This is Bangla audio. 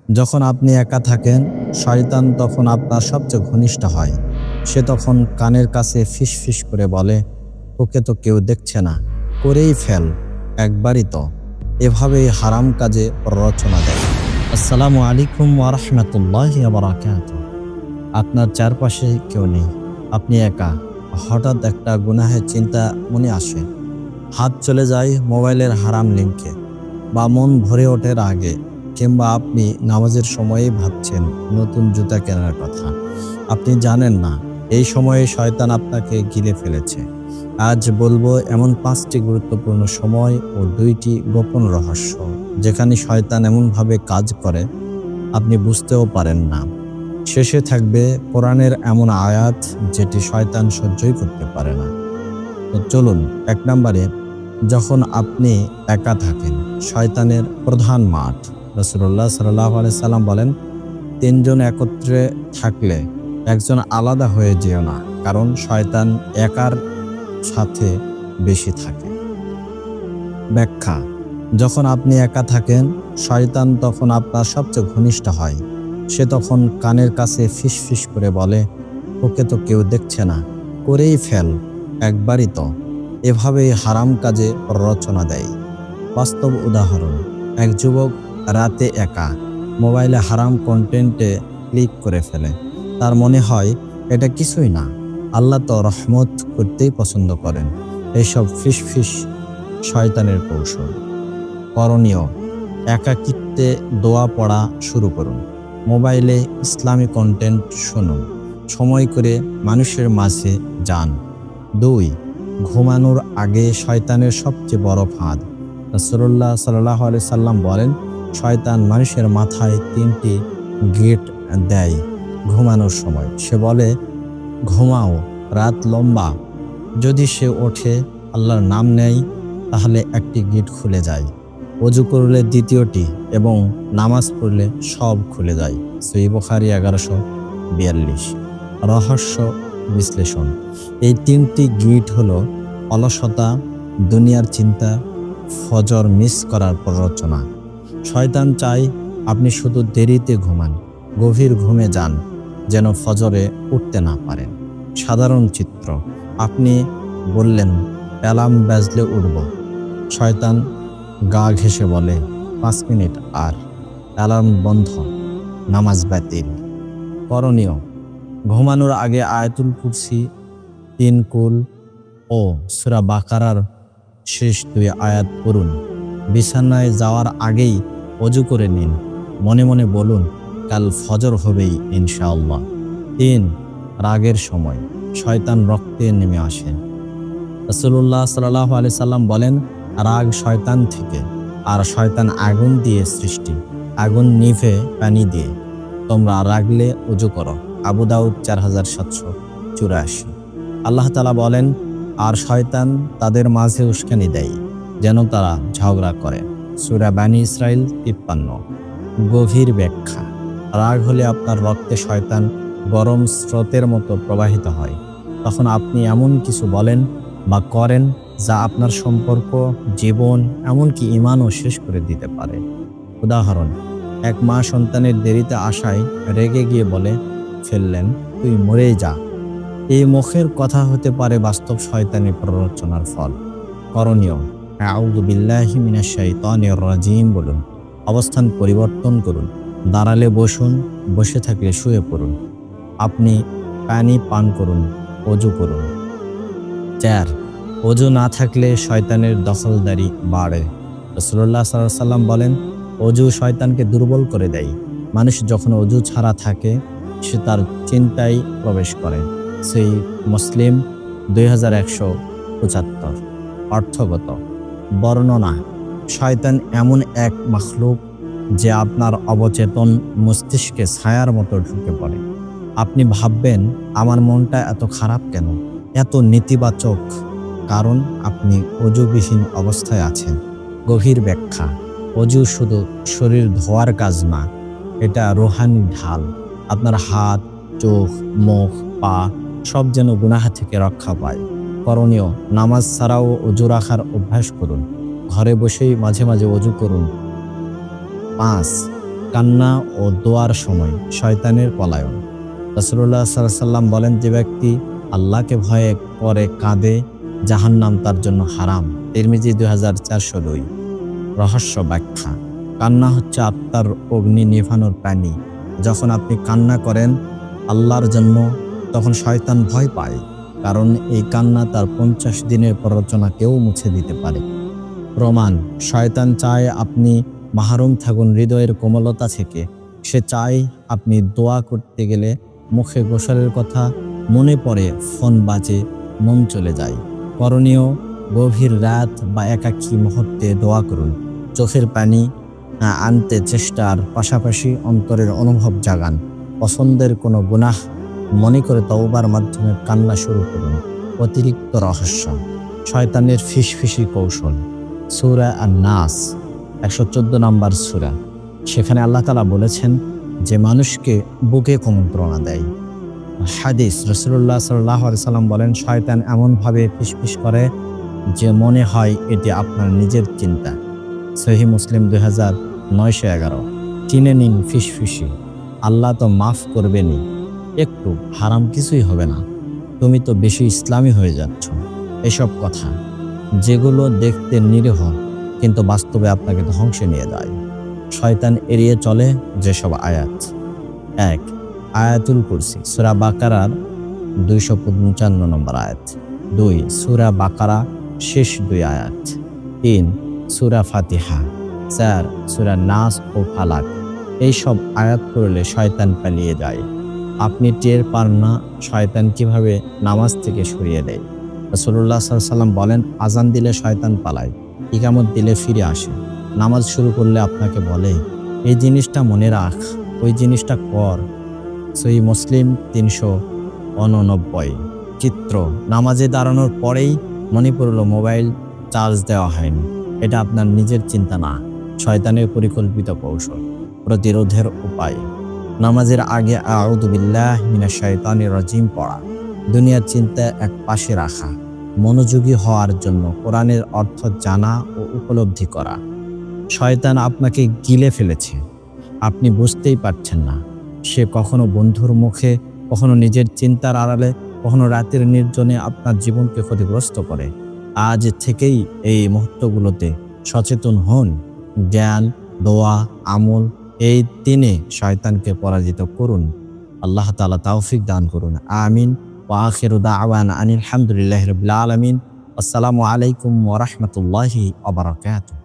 যখন আপনি একা থাকেন, শয়তান তখন আপনার সবচেয়ে ঘনিষ্ঠ হয়। সে তখন কানের কাছে ফিসফিস করে বলে, তোকে তো কেউ দেখছে না, করেই ফেল একবারই তো। এভাবেই হারাম কাজে প্ররোচনা দেয়। আসসালামু আলাইকুম ওয়া রাহমাতুল্লাহি ওয়া বারাকাতুহু। আপনার চারপাশে কেউ নেই, আপনি একা। হঠাৎ একটা গুনাহের চিন্তা মনে আসে, হাত চলে যায় মোবাইলের হারাম লিঙ্কে, বা মন ভরে ওঠে আগে, কিংবা আপনি নামাজের সময়েই ভাবছেন নতুন জুতা কেনার কথা। আপনি জানেন না এই সময়ে শয়তান আপনাকে ঘিরে ফেলেছে। আজ বলবো এমন 5টি গুরুত্বপূর্ণ সময় ও 2টি গোপন রহস্য, যেখানে শয়তান এমনভাবে কাজ করে আপনি বুঝতেও পারেন না। শেষে থাকবে কোরআনের এমন আয়াত যেটি শয়তান সহ্যই করতে পারে না। তো চলুন, 1 নম্বরে, যখন আপনি একা থাকেন, শয়তানের প্রধান মাঠ। রাসূলুল্লাহ সাল্লাল্লাহু আলাইহি সাল্লাম বলেন, 3 জন একত্রে থাকলে একজন আলাদা হয়ে যেও না, কারণ শয়তান একার সাথে বেশি থাকে। ব্যাখ্যা: যখন আপনি একা থাকেন, শয়তান তখন আপনার সবচেয়ে ঘনিষ্ঠ হয়। সে তখন কানের কাছে ফিসফিস করে বলে, তোকে তো কেউ দেখছে না, করেই ফেল একবারই তো। এভাবেই হারাম কাজে প্ররোচনা দেয়। বাস্তব উদাহরণ: এক যুবক রাতে একা মোবাইলে হারাম কন্টেন্টে ক্লিক করে ফেলে। তার মনে হয় এটা কিছুই না, আল্লাহ তো রহমত করতেই পছন্দ করেন। এইসব ফিসফিস শয়তানের কৌশল। করণীয়: একাকিত্বে দোয়া পড়া শুরু করুন, মোবাইলে ইসলামী কন্টেন্ট শুনুন, সময় করে মানুষের মাঝে যান। 2. ঘুমানোর আগে শয়তানের সবচেয়ে বড় ফাঁদ। রাসূলুল্লাহ সাল্লাল্লাহু আলাইহি সাল্লাম বলেন, শয়তান মানুষের মাথায় 3টি গেট দেয় ঘুমানোর সময়। সে বলে, ঘুমাও, রাত লম্বা। যদি সে ওঠে, আল্লাহর নাম নেয়, তাহলে একটি গেট খুলে যায়। ওযু করলে 2টি, এবং নামাজ পড়লে সব খুলে যায়। সহিহ বুখারী 1142। রহস্য বিশ্লেষণ: এই 3টি গিট হলো অলসতা, দুনিয়ার চিন্তা, ফজর মিস করার প্ররোচনা। শয়তান চায় আপনি শুধু দেরিতে ঘুমান, গভীর ঘুমে যান, যেন ফজরে উঠতে না পারেন। সাধারণ চিত্র: আপনি বললেন, অ্যালার্ম বাজলে উঠব। শয়তান গা ঘেঁষে বলে, 5 মিনিট আর, অ্যালার্ম বন্ধ, নামাজ বাতিল। করণীয়: ঘুমানোর আগে আয়াতুল কুরসি, 3 কুল ও সূরা বাকারার শেষ 2 আয়াত পড়ুন। বিছানায় যাওয়ার আগেই ওযু করে নিন, মনে মনে বলুন, কাল ফজর হবেই ইনশাআল্লাহ। 3. রাগের সময় শয়তান রক্তে নেমে আসেন। রাসূলুল্লাহ সাল্লাল্লাহু আলাইহি সাল্লাম বলেন, রাগ শয়তান থেকে, আর শয়তান আগুন দিয়ে সৃষ্টি, আগুন নিভে পানি দিয়ে। তোমরা রাগলে ওযু করো। আবু দাউদ 4784। আল্লাহ তাআলা বলেন, আর শয়তান তাদের মাঝে উস্কানি দেয় যেন তারা ঝগড়া করে। সূরা বনী ইসরাঈল 53। গভীর ব্যাখ্যা: রাগ হলে আপনার রক্তে শয়তান গরম স্রোতের মতো প্রবাহিত হয়। তখন আপনি এমন কিছু বলেন বা করেন যা আপনার সম্পর্ক, জীবন, এমনকি ঈমানও শেষ করে দিতে পারে। উদাহরণ: এক মা সন্তানের দেরিতে আসায় রেগে গিয়ে বলে ফেললেন, তুই মরেই যা। এই মুখের কথা হতে পারে বাস্তব শয়তানি প্ররোচনার ফল। করণীয়: আউযু বিল্লাহি মিনাশ শাইতানির রাজিম বলুন, অবস্থান পরিবর্তন করুন, দাঁড়ালে বসুন, বসে থাকলে শুয়ে পড়ুন, আপনি পানি পান করুন, ওযু করুন। 4. ওযু না থাকলে শয়তানের দখলদারি বাড়ে। রাসূলুল্লাহ সাল্লাল্লাহু আলাইহি সাল্লাম বলেন, ওযু শয়তানকে দুর্বল করে দেয়। মানুষ যখন ওযু ছাড়া থাকে, সে তার চিন্তায় প্রবেশ করে। সহিহ মুসলিম 2175। অর্থগত বর্ণনা: শয়তান এমন এক মাখলুক যে আপনার অবচেতন মস্তিষ্কে ছায়ার মতো ঢুকে পড়ে। আপনি ভাববেন, আমার মনটা এত খারাপ কেন, এত নেতিবাচক, কারণ আপনি ওযুবিহীন অবস্থায় আছেন। গভীর ব্যাখ্যা: ওযু শুধু শরীর ধোয়ার কাজ না, এটা রূহানি ঢাল। আপনার হাত, চোখ, মুখ, পা সব যেন গুনাহ থেকে রক্ষা পায়। করণীয়: নামাজ ছাড়াও ওযু রাখার অভ্যাস করুন, ঘরে বসেই মাঝে মাঝে ওযু করুন। 5. কান্না ও দোয়ার সময় শয়তানের পলায়ন। রাসূলুল্লাহ সাল্লাল্লাহু আলাইহি ওয়াসাল্লাম বলেন, যে ব্যক্তি আল্লাহকে ভয়ে করে কাঁদে, জাহান্নাম তার জন্য হারাম। তিরমিজি 2402। রহস্য ব্যাখ্যা। কান্না হচ্ছে আত্মার অগ্নি নিভানোর প্রাণী। যখন আপনি কান্না করেন আল্লাহর জন্য, তখন শয়তান ভয় পায়, কারণ এই কান্না তার 50 দিনের প্ররোচনাকেও মুছে দিতে পারে। প্রমাণ: শয়তান চায় আপনি মাহরুম থাকুন হৃদয়ের কোমলতা থেকে। সে চায় আপনি দোয়া করতে গেলে মুখে গোসলের কথা মনে পড়ে, ফোন বাজে, মন চলে যায়। করণীয়: গভীর রাত বা একাকী মুহূর্তে দোয়া করুন। চোখের পানি আনতে চেষ্টার পাশাপাশি অন্তরের অনুভব জাগান। পছন্দের কোনো গুনাহ মনে করে তওবার মাধ্যমে কান্না শুরু করুন। অতিরিক্ত রহস্য। শয়তানের ফিসফিসি কৌশল। সূরা আন-নাস 114 নম্বর সূরা। সেখানে আল্লাহ তাআলা বলেছেন যে মানুষকে বুকে কুমন্ত্রণা দেয়। হাদিস: রাসূলুল্লাহ সাল্লাল্লাহু আলাইহি সাল্লাম বলেন, শয়তান এমনভাবে ফিসফিস করে যে মনে হয় এটি আপনার নিজের চিন্তা। সহিহ মুসলিম 2911। চিনে নিন ফিসফিসি। আল্লাহ তো মাফ করবেনই, একটু হারাম কিছুই হবে না, তুমি তো বেশি ইসলামী হয়ে যাচ্ছ। এসব কথা যেগুলো দেখতে নিরীহ কিন্তু বাস্তবে আপনাকে ধ্বংসে নিয়ে যায়। শয়তান এড়িয়ে চলে যেসব আয়াত: 1. আয়াতুল কুরসি, সূরা বাকারার 255 নম্বর আয়াত। 2. সূরা বাকারা শেষ 2 আয়াত। 3. সূরা ফাতিহা। 4. সূরা নাস ও ফালাক। এইসব আয়াত পড়লে শয়তান পালিয়ে যায়। আপনি টের পান না শয়তান কিভাবে নামাজ থেকে সরিয়ে দেয়। রাসূলুল্লাহ সাল্লাল্লাহু আলাইহি ওয়াসাল্লাম বলেন, আজান দিলে শয়তান পালায়, ইকামত দিলে ফিরে আসে। নামাজ শুরু করলে আপনাকে বলে, এই জিনিসটা মনে রাখ, ওই জিনিসটা কর। সহিহ মুসলিম 389। চিত্র: নামাজে দাঁড়ানোর পরেই মনে পড়ল মোবাইল চার্জ দেওয়া হয়নি। এটা আপনার নিজের চিন্তা না, শয়তানের পরিকল্পিত কৌশল। প্রতিরোধের উপায়: নামাজের আগে আউযু বিল্লাহি মিনাশ শাইতানির রাজিম পড়া। দুনিয়ার চিন্তা এক পাশে রাখা। মনোযোগী হওয়ার জন্য কোরআনের অর্থ জানা ও উপলব্ধি করা। শয়তান আপনাকে গিলে ফেলেছে, আপনি বুঝতেই পারছেন না। সে কখনো বন্ধুর মুখে, কখনো নিজের চিন্তার আড়ালে, কখনো রাতের নির্জনে আপনার জীবনকে ক্ষতিগ্রস্ত করে। আজ থেকেই এই মুহূর্তগুলোতে সচেতন হন। জ্ঞান, দোয়া, আমল, এই তিনে শয়তানকে পরাজিত করুন। আল্লাহ তাআলা তৌফিক দান করুন। আমিন। ওয়া আখিরু দাওয়ানা আনিল হামদুলিল্লাহি রাব্বিল আলামিন। আসসালামু আলাইকুম ওয়া রাহমাতুল্লাহি ওয়া বারাকাতুহু।